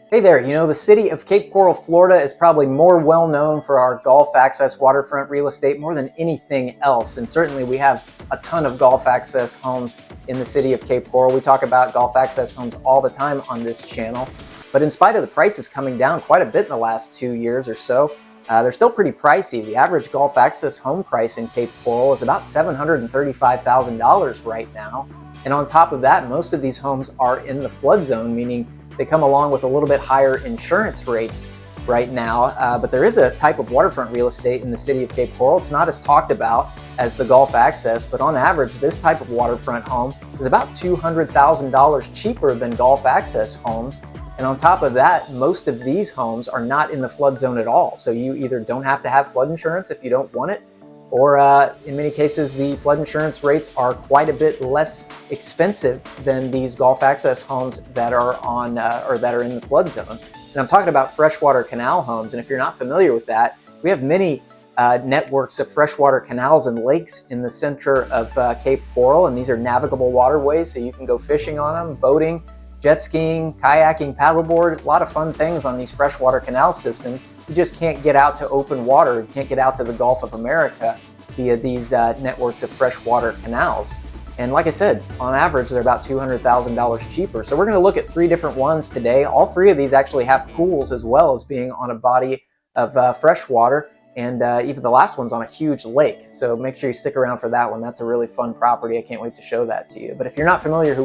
Hey there, the city of Cape Coral, Florida is probably more well known for our golf access waterfront real estate more than anything else. And certainly we have a ton of golf access homes in the city of Cape Coral. We talk about golf access homes all the time on this channel. But in spite of the prices coming down quite a bit in the last 2 years or so, they're still pretty pricey. The average golf access home price in Cape Coral is about $735,000 right now. And on top of that, most of these homes are in the flood zone, meaning they come along with a little bit higher insurance rates right now, but there is a type of waterfront real estate in the city of Cape Coral. It's not as talked about as the golf access, but on average, this type of waterfront home is about $200,000 cheaper than golf access homes. And on top of that, most of these homes are not in the flood zone at all. So you either don't have to have flood insurance if you don't want it, or in many cases, the flood insurance rates are quite a bit less expensive than these golf access homes that are on or that are in the flood zone. And I'm talking about freshwater canal homes. And if you're not familiar with that, we have many networks of freshwater canals and lakes in the center of Cape Coral. And these are navigable waterways, so you can go fishing on them, boating, jet skiing, kayaking, paddleboard, a lot of fun things on these freshwater canal systems. You just can't get out to open water. You can't get out to the Gulf of America via these networks of freshwater canals. And like I said, on average, they're about $200,000 cheaper. So we're going to look at 3 different ones today. All 3 of these actually have pools as well as being on a body of fresh water. And even the last one's on a huge lake. So make sure you stick around for that one. That's a really fun property. I can't wait to show that to you. But if you're not familiar with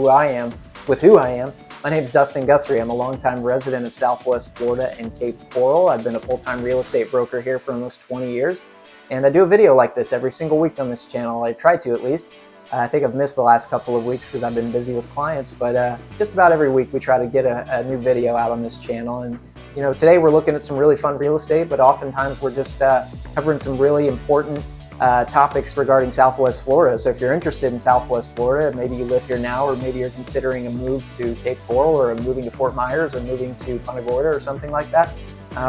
who I am, my name is Dustin Guthrie. I'm a longtime resident of Southwest Florida and Cape Coral. I've been a full-time real estate broker here for almost 20 years. And I do a video like this every single week on this channel. I try to, at least. I think I've missed the last couple of weeks because I've been busy with clients, but just about every week we try to get a new video out on this channel. And today we're looking at some really fun real estate, but oftentimes we're just covering some really important topics regarding Southwest Florida. So if you're interested in Southwest Florida, maybe you live here now, or maybe you're considering a move to Cape Coral, or moving to Fort Myers, or moving to Punta Gorda, or something like that,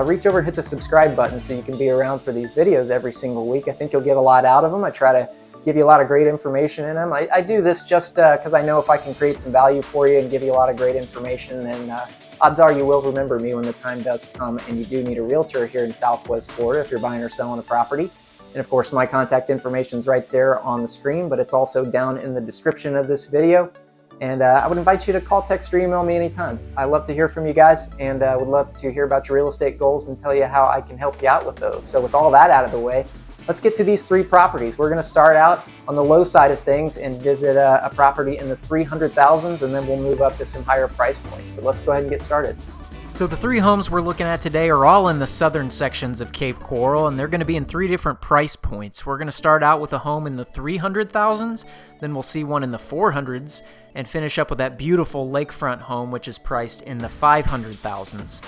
reach over and hit the subscribe button so you can be around for these videos every single week. I think you'll get a lot out of them. I try to give you a lot of great information in them. I do this just because I know if I can create some value for you and give you a lot of great information, then odds are you will remember me when the time does come and you do need a realtor here in Southwest Florida if you're buying or selling a property. And of course, my contact information is right there on the screen, but it's also down in the description of this video. And I would invite you to call, text, or email me anytime. I love to hear from you guys, and would love to hear about your real estate goals and tell you how I can help you out with those. So with all that out of the way, let's get to these 3 properties. We're going to start out on the low side of things and visit a property in the 300,000s, and then we'll move up to some higher price points. But let's go ahead and get started. So the 3 homes we're looking at today are all in the southern sections of Cape Coral, and they're going to be in 3 different price points. We're going to start out with a home in the 300,000s, then we'll see one in the 400s, and finish up with that beautiful lakefront home, which is priced in the 500,000s.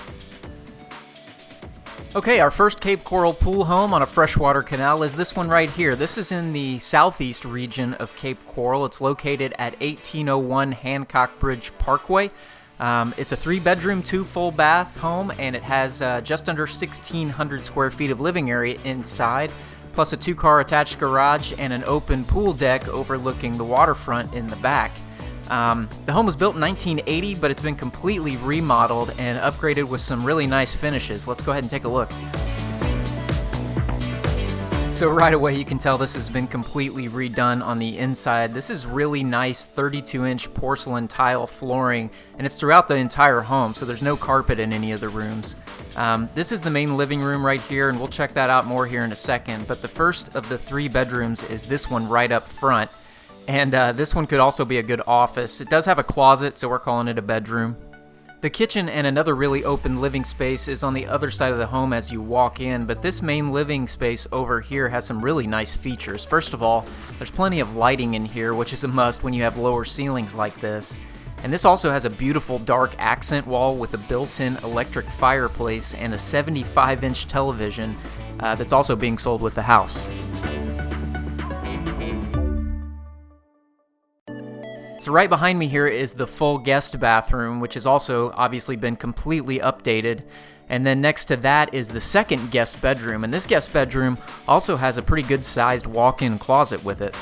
Okay, our first Cape Coral pool home on a freshwater canal is this one right here. This is in the southeast region of Cape Coral. It's located at 1801 Hancock Bridge Parkway. It's a 3-bedroom, 2 full bath home, and it has just under 1,600 square feet of living area inside, plus a 2-car attached garage and an open pool deck overlooking the waterfront in the back. The home was built in 1980, but it's been completely remodeled and upgraded with some really nice finishes. Let's go ahead and take a look. So right away you can tell this has been completely redone on the inside. This is really nice 32-inch porcelain tile flooring, and it's throughout the entire home, so there's no carpet in any of the rooms. This is the main living room right here, and we'll check that out more here in a second. But the first of the 3 bedrooms is this one right up front, and this one could also be a good office. It does have a closet, so we're calling it a bedroom. The kitchen and another really open living space is on the other side of the home as you walk in, but this main living space over here has some really nice features. First of all, there's plenty of lighting in here, which is a must when you have lower ceilings like this. And this also has a beautiful dark accent wall with a built-in electric fireplace and a 75-inch television that's also being sold with the house. So right behind me here is the full guest bathroom, which has also obviously been completely updated. And then next to that is the second guest bedroom, and this guest bedroom also has a pretty good sized walk-in closet with it.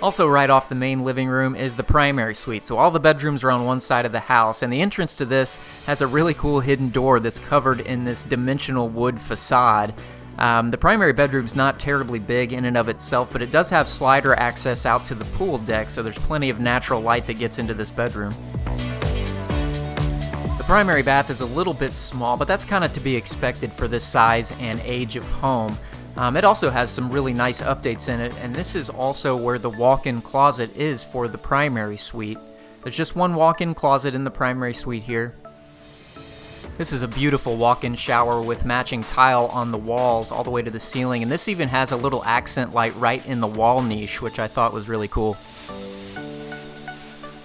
Also right off the main living room is the primary suite. So all the bedrooms are on one side of the house, and the entrance to this has a really cool hidden door that's covered in this dimensional wood facade. The primary bedroom's not terribly big in and of itself, but it does have slider access out to the pool deck, so there's plenty of natural light that gets into this bedroom. The primary bath is a little bit small, but that's kind of to be expected for this size and age of home. It also has some really nice updates in it, and this is also where the walk-in closet is for the primary suite. There's just one walk-in closet in the primary suite here. This is a beautiful walk-in shower with matching tile on the walls all the way to the ceiling, and this even has a little accent light right in the wall niche, which I thought was really cool.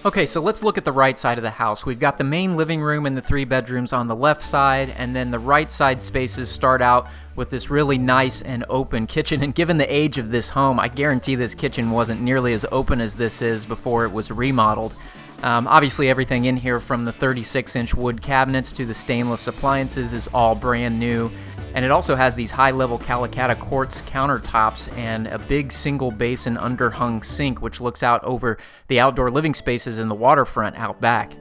Okay, so let's look at the right side of the house. We've got the main living room and the 3 bedrooms on the left side, and then the right side spaces start out with this really nice and open kitchen. And given the age of this home, I guarantee this kitchen wasn't nearly as open as this is before it was remodeled. Obviously everything in here, from the 36-inch wood cabinets to the stainless appliances, is all brand new. And it also has these high-level Calacatta quartz countertops and a big single basin underhung sink, which looks out over the outdoor living spaces in the waterfront out back.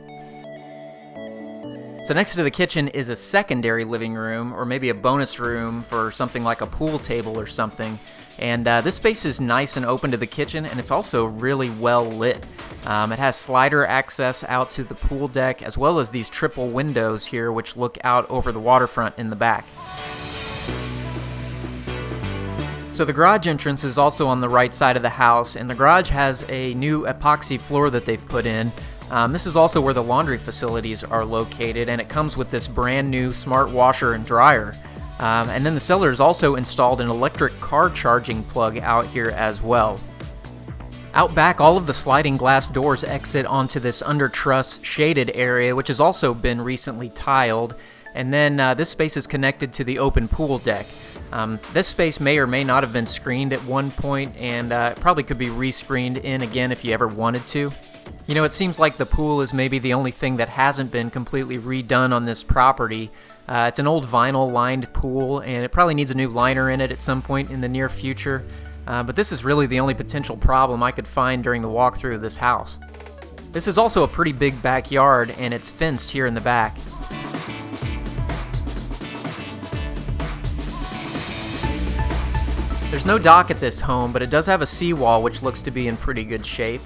So next to the kitchen is a secondary living room, or maybe a bonus room for something like a pool table or something. And this space is nice and open to the kitchen, and it's also really well lit. It has slider access out to the pool deck, as well as these triple windows here, which look out over the waterfront in the back. So the garage entrance is also on the right side of the house, and the garage has a new epoxy floor that they've put in. This is also where the laundry facilities are located, and it comes with this brand new smart washer and dryer. And then the seller has also installed an electric car charging plug out here as well. Out back, all of the sliding glass doors exit onto this under truss shaded area, which has also been recently tiled. And then this space is connected to the open pool deck. This space may or may not have been screened at one point, and it probably could be rescreened in again if you ever wanted to. You know, it seems like the pool is maybe the only thing that hasn't been completely redone on this property. It's an old vinyl-lined pool, and it probably needs a new liner in it at some point in the near future. But this is really the only potential problem I could find during the walkthrough of this house. This is also a pretty big backyard, and it's fenced here in the back. There's no dock at this home, but it does have a seawall which looks to be in pretty good shape.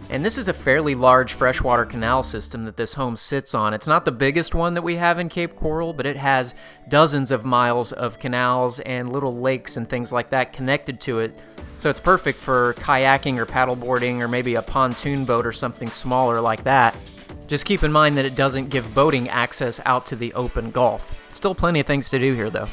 And this is a fairly large freshwater canal system that this home sits on. It's not the biggest one that we have in Cape Coral, but it has dozens of miles of canals and little lakes and things like that connected to it. So it's perfect for kayaking or paddleboarding, or maybe a pontoon boat or something smaller like that. Just keep in mind that it doesn't give boating access out to the open Gulf. Still plenty of things to do here though.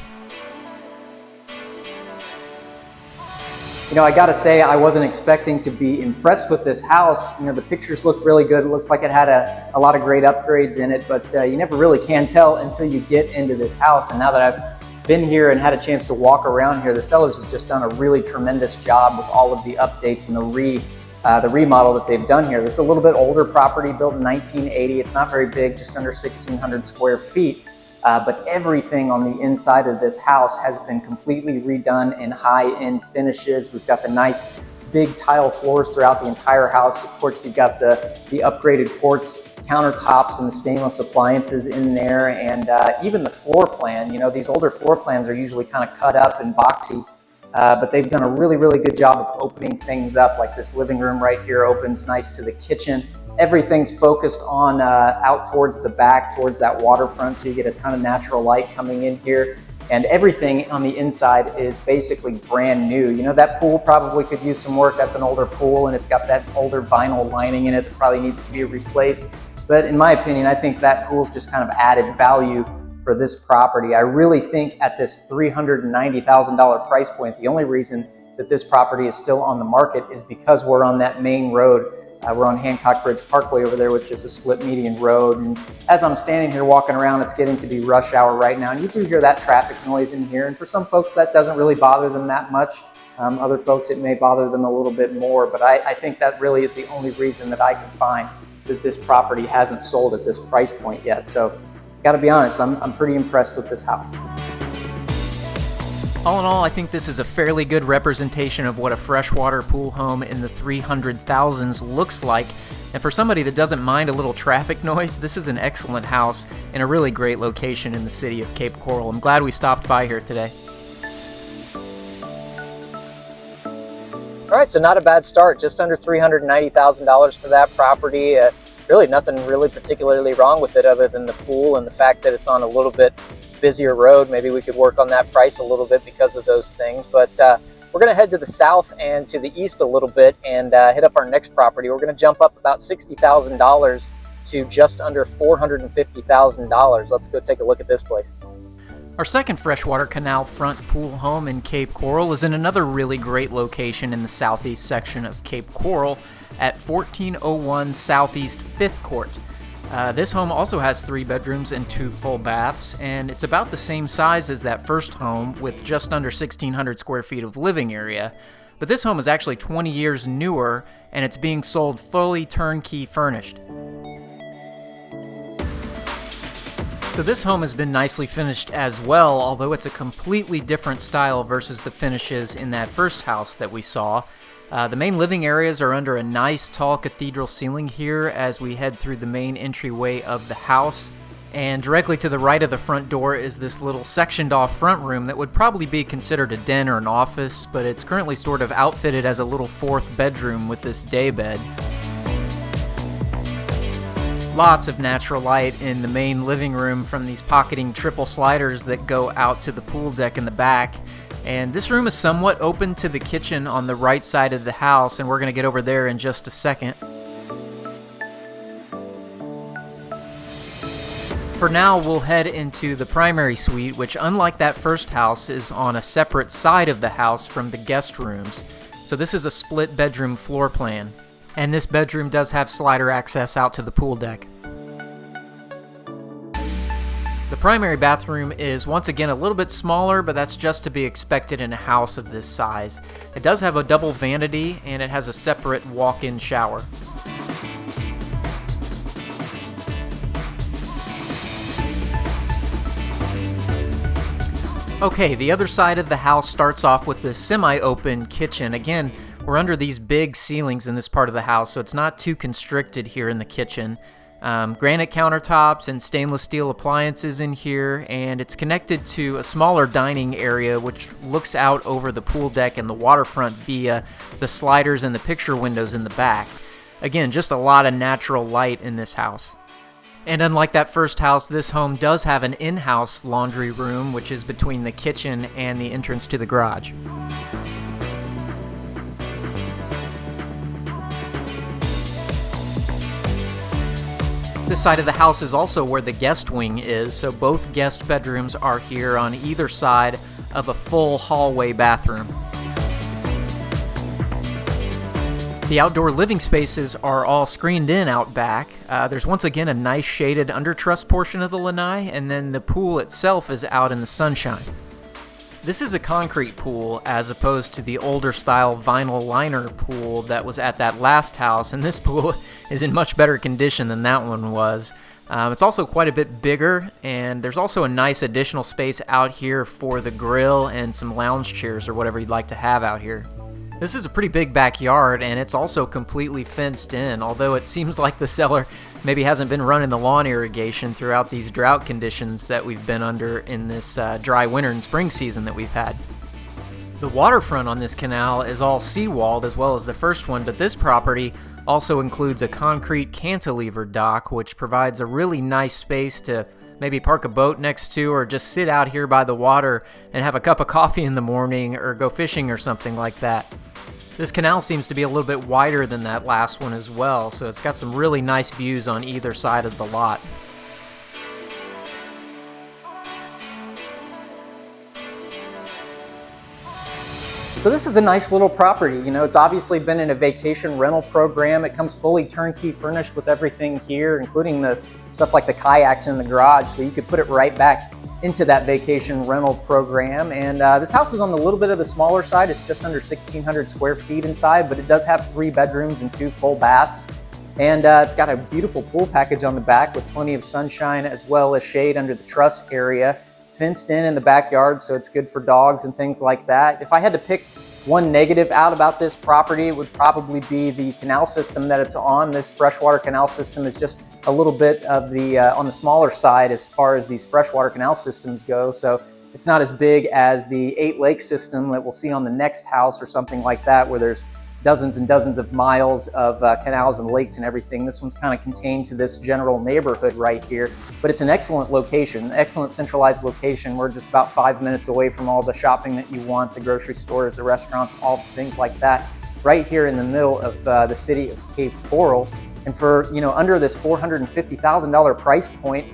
You know, I gotta say, I wasn't expecting to be impressed with this house. You know, the pictures looked really good. It looks like it had a lot of great upgrades in it, but you never really can tell until you get into this house. And now that I've been here and had a chance to walk around here, the sellers have just done a really tremendous job with all of the updates and the remodel that they've done here. This is a little bit older property, built in 1980. It's not very big, just under 1,600 square feet. But everything on the inside of this house has been completely redone in high-end finishes. We've got the nice big tile floors throughout the entire house. Of course, you've got the upgraded quartz countertops and the stainless appliances in there, and even the floor plan. You know, these older floor plans are usually kind of cut up and boxy, but they've done a really, really good job of opening things up. Like this living room right here opens nice to the kitchen. Everything's focused on out towards the back, towards that waterfront, so you get a ton of natural light coming in here. And everything on the inside is basically brand new. You know, that pool probably could use some work. That's an older pool, and it's got that older vinyl lining in it that probably needs to be replaced. But in my opinion, I think that pool's just kind of added value for this property. I really think at this $390,000 price point, the only reason that this property is still on the market is because we're on that main road. We're on Hancock Bridge Parkway over there, which is a split median road. And as I'm standing here walking around, it's getting to be rush hour right now. And you do hear that traffic noise in here. And for some folks, that doesn't really bother them that much. Other folks, it may bother them a little bit more. But I think that really is the only reason that I can find that this property hasn't sold at this price point yet. So, got to be honest, I'm pretty impressed with this house. All in all, I think this is a fairly good representation of what a freshwater pool home in the 300,000s looks like. And for somebody that doesn't mind a little traffic noise, this is an excellent house in a really great location in the city of Cape Coral. I'm glad we stopped by here today. All right, so not a bad start, just under $390,000 for that property. Really nothing really particularly wrong with it other than the pool and the fact that it's on a little bit busier road. Maybe we could work on that price a little bit because of those things. But we're going to head to the south and to the east a little bit and hit up our next property. We're going to jump up about $60,000 to just under $450,000. Let's go take a look at this place. Our second freshwater canal front pool home in Cape Coral is in another really great location in the southeast section of Cape Coral at 1401 Southeast 5th Court. This home also has 3 bedrooms and 2 full baths, and it's about the same size as that first home with just under 1,600 square feet of living area. But this home is actually 20 years newer, and it's being sold fully turnkey furnished. So this home has been nicely finished as well, although it's a completely different style versus the finishes in that first house that we saw. The main living areas are under a nice tall cathedral ceiling here as we head through the main entryway of the house. And directly to the right of the front door is this little sectioned off front room that would probably be considered a den or an office, but it's currently sort of outfitted as a little 4th bedroom with this day bed. Lots of natural light in the main living room from these pocketing triple sliders that go out to the pool deck in the back. And this room is somewhat open to the kitchen on the right side of the house, and we're going to get over there in just a second. For now, we'll head into the primary suite, which unlike that first house is on a separate side of the house from the guest rooms. So this is a split bedroom floor plan. And this bedroom does have slider access out to the pool deck. The primary bathroom is once again a little bit smaller, but that's just to be expected in a house of this size. It does have a double vanity, and it has a separate walk-in shower. Okay, the other side of the house starts off with this semi-open kitchen. Again, we're under these big ceilings in this part of the house, so it's not too constricted here in the kitchen. Granite countertops and stainless steel appliances in here, and it's connected to a smaller dining area which looks out over the pool deck and the waterfront via the sliders and the picture windows in the back. Again, just a lot of natural light in this house. And unlike that first house, this home does have an in-house laundry room, which is between the kitchen and the entrance to the garage. This side of the house is also where the guest wing is, so both guest bedrooms are here on either side of a full hallway bathroom. The outdoor living spaces are all screened in out back. There's once again a nice shaded undertruss portion of the lanai, and then the pool itself is out in the sunshine. This is a concrete pool as opposed to the older style vinyl liner pool that was at that last house, and this pool is in much better condition than that one was. It's also quite a bit bigger, and there's also a nice additional space out here for the grill and some lounge chairs or whatever you'd like to have out here. This is a pretty big backyard, and it's also completely fenced in, although it seems like the seller maybe hasn't been running the lawn irrigation throughout these drought conditions that we've been under in this dry winter and spring season that we've had. The waterfront on this canal is all seawalled as well as the first one, but this property also includes a concrete cantilever dock, which provides a really nice space to maybe park a boat next to or just sit out here by the water and have a cup of coffee in the morning or go fishing or something like that. This canal seems to be a little bit wider than that last one as well, so it's got some really nice views on either side of the lot. So this is a nice little property. You know, it's obviously been in a vacation rental program. It comes fully turnkey furnished with everything here, including the stuff like the kayaks in the garage, so you could put it right back into that vacation rental program. And this house is on the little bit of the smaller side. It's just under 1,600 square feet inside, but it does have 3 bedrooms and 2 full baths. And it's got a beautiful pool package on the back with plenty of sunshine as well as shade under the truss area. fenced in the backyard, so it's good for dogs and things like that. If I had to pick one negative out about this property, it would probably be the canal system that it's on. This freshwater canal system is just a little bit of the on the smaller side as far as these freshwater canal systems go. So it's not as big as the 8-lake system that we'll see on the next house or something like that, where there's dozens and dozens of miles of canals and lakes and everything. This one's kind of contained to this general neighborhood right here, but it's an excellent location, excellent centralized location. We're just about 5 minutes away from all the shopping that you want, the grocery stores, the restaurants, all things like that, right here in the middle of the city of Cape Coral. And for, under this $450,000 price point,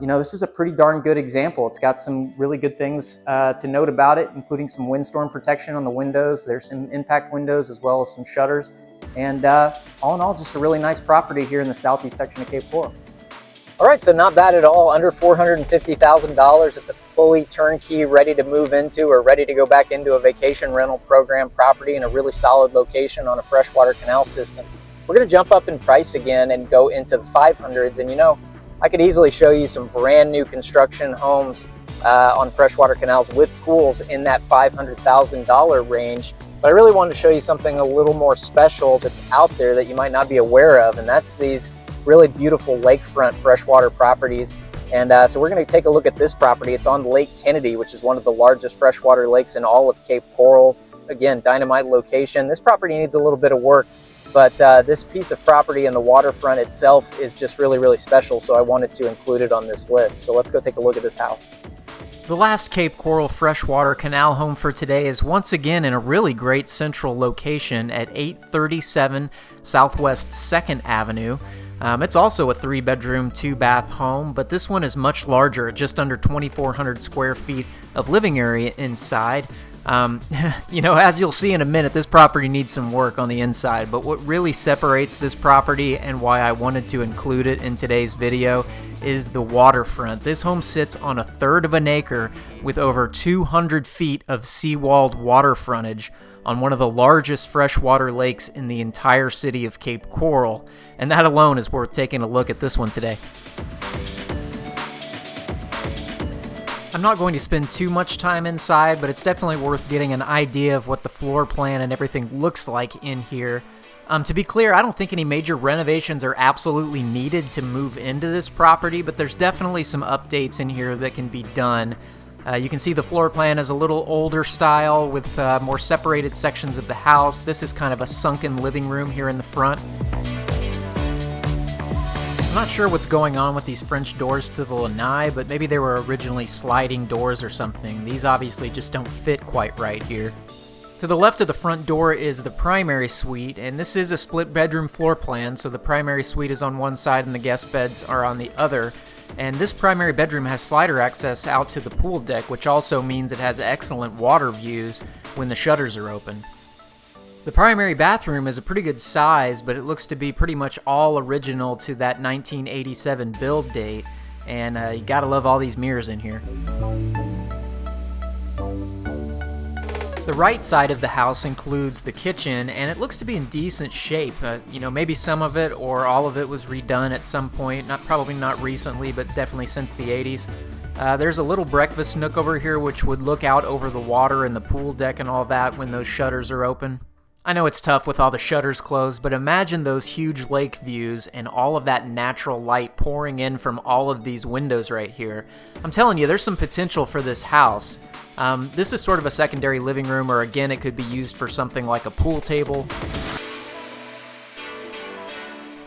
this is a pretty darn good example. It's got some really good things to note about it, including some windstorm protection on the windows. There's some impact windows as well as some shutters. And all in all, just a really nice property here in the southeast section of Cape Coral. All right, so not bad at all. Under $450,000. It's a fully turnkey, ready to move into or ready to go back into a vacation rental program property in a really solid location on a freshwater canal system. We're going to jump up in price again and go into the 500s. And I could easily show you some brand new construction homes on freshwater canals with pools in that $500,000 range. But I really wanted to show you something a little more special that's out there that you might not be aware of, and that's these really beautiful lakefront freshwater properties. And so we're going to take a look at this property. It's on Lake Kennedy, which is one of the largest freshwater lakes in all of Cape Coral. Again, dynamite location. This property needs a little bit of work, but this piece of property and the waterfront itself is just really, really special, so I wanted to include it on this list. So let's go take a look at this house. The last Cape Coral freshwater canal home for today is once again in a really great central location at 837 Southwest 2nd Avenue. It's also a 3-bedroom, 2-bath home, but this one is much larger at just under 2,400 square feet of living area inside. As you'll see in a minute, this property needs some work on the inside, but what really separates this property and why I wanted to include it in today's video is the waterfront. This home sits on 1/3 of an acre with over 200 feet of seawalled water frontage on one of the largest freshwater lakes in the entire city of Cape Coral, and that alone is worth taking a look at this one today. I'm not going to spend too much time inside, but it's definitely worth getting an idea of what the floor plan and everything looks like in here. To be clear, I don't think any major renovations are absolutely needed to move into this property, but there's definitely some updates in here that can be done. You can see the floor plan is a little older style with more separated sections of the house. This is kind of a sunken living room here in the front. I'm not sure what's going on with these French doors to the lanai, but maybe they were originally sliding doors or something. These obviously just don't fit quite right here. To the left of the front door is the primary suite, and this is a split bedroom floor plan, so the primary suite is on one side and the guest beds are on the other. And this primary bedroom has slider access out to the pool deck, which also means it has excellent water views when the shutters are open. The primary bathroom is a pretty good size, but it looks to be pretty much all original to that 1987 build date, and you gotta love all these mirrors in here. The right side of the house includes the kitchen, and it looks to be in decent shape. Maybe some of it or all of it was redone at some point, probably not recently, but definitely since the 80s. There's a little breakfast nook over here which would look out over the water and the pool deck and all that when those shutters are open. I know it's tough with all the shutters closed, but imagine those huge lake views and all of that natural light pouring in from all of these windows right here. I'm telling you, there's some potential for this house. This is sort of a secondary living room, or again, it could be used for something like a pool table.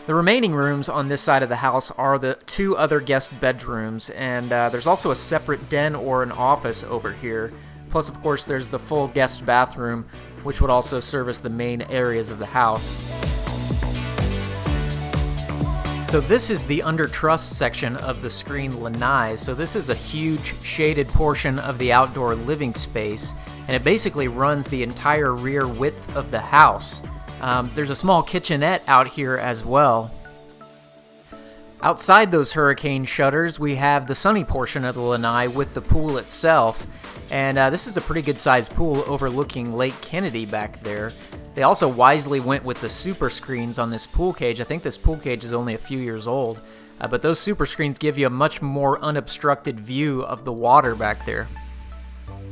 The remaining rooms on this side of the house are the 2 other guest bedrooms, and there's also a separate den or an office over here. Plus, of course, there's the full guest bathroom, which would also service the main areas of the house. So this is the under truss section of the screen lanai. So this is a huge shaded portion of the outdoor living space, and it basically runs the entire rear width of the house. There's a small kitchenette out here as well. Outside those hurricane shutters, we have the sunny portion of the lanai with the pool itself. And this is a pretty good sized pool overlooking Lake Kennedy back there. They also wisely went with the super screens on this pool cage. I think this pool cage is only a few years old. but those super screens give you a much more unobstructed view of the water back there.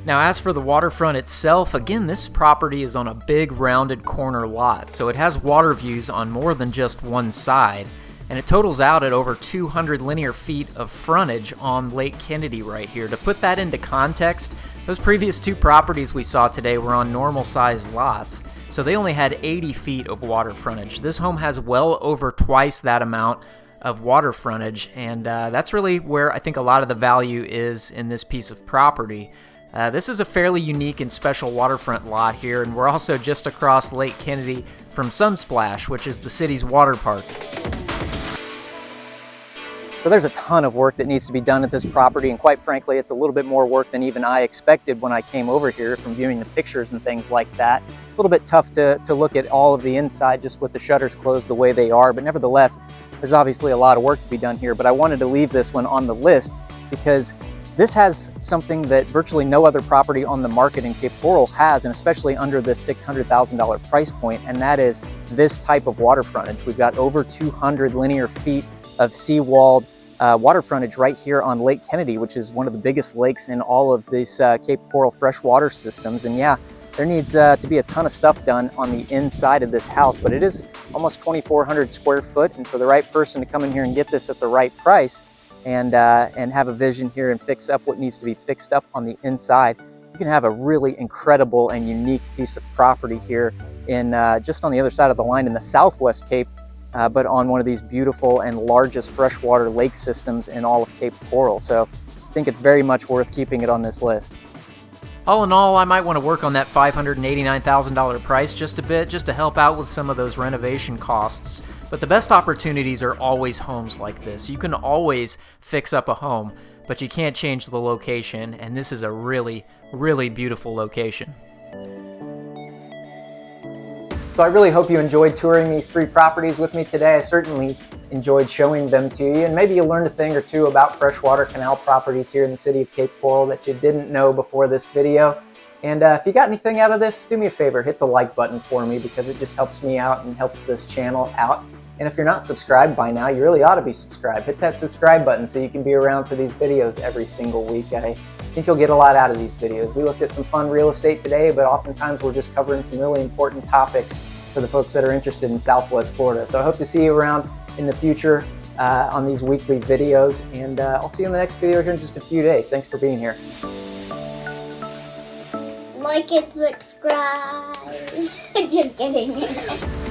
Now, as for the waterfront itself, again, this property is on a big rounded corner lot, so it has water views on more than just one side, and it totals out at over 200 linear feet of frontage on Lake Kennedy right here. To put that into context, those previous two properties we saw today were on normal sized lots, so they only had 80 feet of water frontage. This home has well over twice that amount of water frontage, and that's really where I think a lot of the value is in this piece of property. This is a fairly unique and special waterfront lot here, and we're also just across Lake Kennedy from Sunsplash, which is the city's water park. So there's a ton of work that needs to be done at this property, and quite frankly, it's a little bit more work than even I expected when I came over here from viewing the pictures and things like that. A little bit tough to look at all of the inside just with the shutters closed the way they are, but nevertheless, there's obviously a lot of work to be done here, but I wanted to leave this one on the list because this has something that virtually no other property on the market in Cape Coral has, and especially under this $600,000 price point, and that is this type of water frontage. We've got over 200 linear feet of seawalled water frontage right here on Lake Kennedy, which is one of the biggest lakes in all of these Cape Coral freshwater systems. And yeah, there needs to be a ton of stuff done on the inside of this house, but it is almost 2,400 square foot, and for the right person to come in here and get this at the right price, and have a vision here and fix up what needs to be fixed up on the inside, you can have a really incredible and unique piece of property here in just on the other side of the line in the Southwest Cape, but on one of these beautiful and largest freshwater lake systems in all of Cape Coral. So I think it's very much worth keeping it on this list. All in all, I might want to work on that $589,000 price just a bit, just to help out with some of those renovation costs. But the best opportunities are always homes like this. You can always fix up a home, but you can't change the location, and this is a really, really beautiful location. So I really hope you enjoyed touring these three properties with me today. I certainly enjoyed showing them to you, and maybe you learned a thing or two about freshwater canal properties here in the city of Cape Coral that you didn't know before this video. And if you got anything out of this, do me a favor, hit the like button for me, because it just helps me out and helps this channel out. And if you're not subscribed by now, you really ought to be subscribed. Hit that subscribe button so you can be around for these videos every single week. I think you'll get a lot out of these videos. We looked at some fun real estate today, but oftentimes we're just covering some really important topics for the folks that are interested in Southwest Florida. So I hope to see you around in the future on these weekly videos, and I'll see you in the next video here in just a few days. Thanks for being here. Like and subscribe. Just kidding.